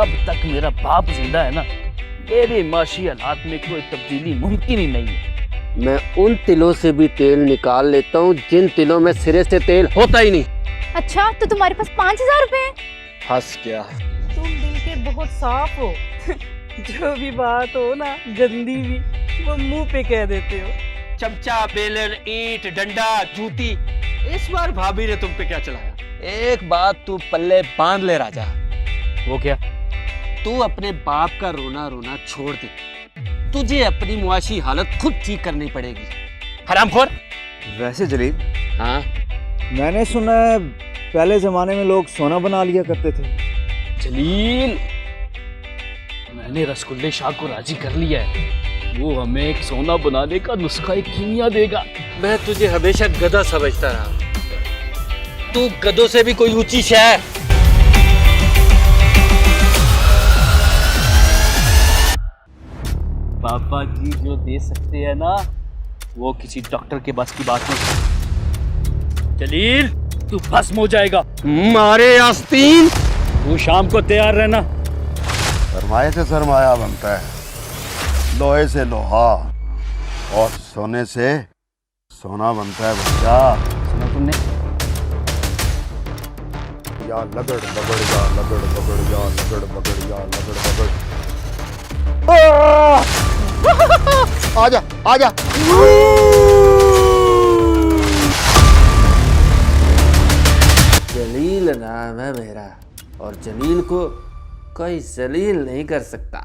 जब तक मेरा बाप जिंदा है ना, मेरे माशी हालात में कोई तब्दीली मुमकिन ही नहीं है। मैं उन तिलों से भी तेल निकाल लेता हूँ जिन तिलों में सिरे से तेल होता ही नहीं। अच्छा, तो तुम्हारे पास 5000 रुपए हैं? फंस गया। तुम दिल के बहुत साफ हो। जो भी बात हो ना, गंदी भी, वो मुंह पे कह देते हो। चमचा, बेलन, ईंट, डंडा, जूती, इस बार भाभी ने तुम पे क्या चलाया? एक बात तू पल्ले बांध ले राजा। वो क्या? तू अपने बाप का रोना रोना छोड़ दे। तुझे अपनी मुआशी हालत खुद ठीक करनी पड़ेगी, हरामखोर। वैसे जलील, हाँ, मैंने सुना है पहले जमाने में लोग सोना बना लिया करते थे। जलील, मैंने रसगुल्ले शाह को राजी कर लिया है। वो हमें एक सोना बनाने का नुस्खा, एक कीमिया देगा। मैं तुझे हमेशा गधा समझता रहा। तू गधों से भी कोई ऊंची शय है। पापा जी जो दे सकते हैं ना, वो किसी डॉक्टर के बस की बात नहीं। जलील, तू भस्म हो जाएगा। मारे आस्तीन। तू शाम को तैयार रहना। सरमाए से सरमाया बनता है, लोहे से लोहा और सोने से सोना बनता है बच्चा। सुना तुमने? या लगड़ बगड़ या लगड़ बगड़ या लगड़ बगड़ या लगड़ बगड़। आजा आजा। जलील नाम है मेरा, और जलील को कोई जलील नहीं कर सकता।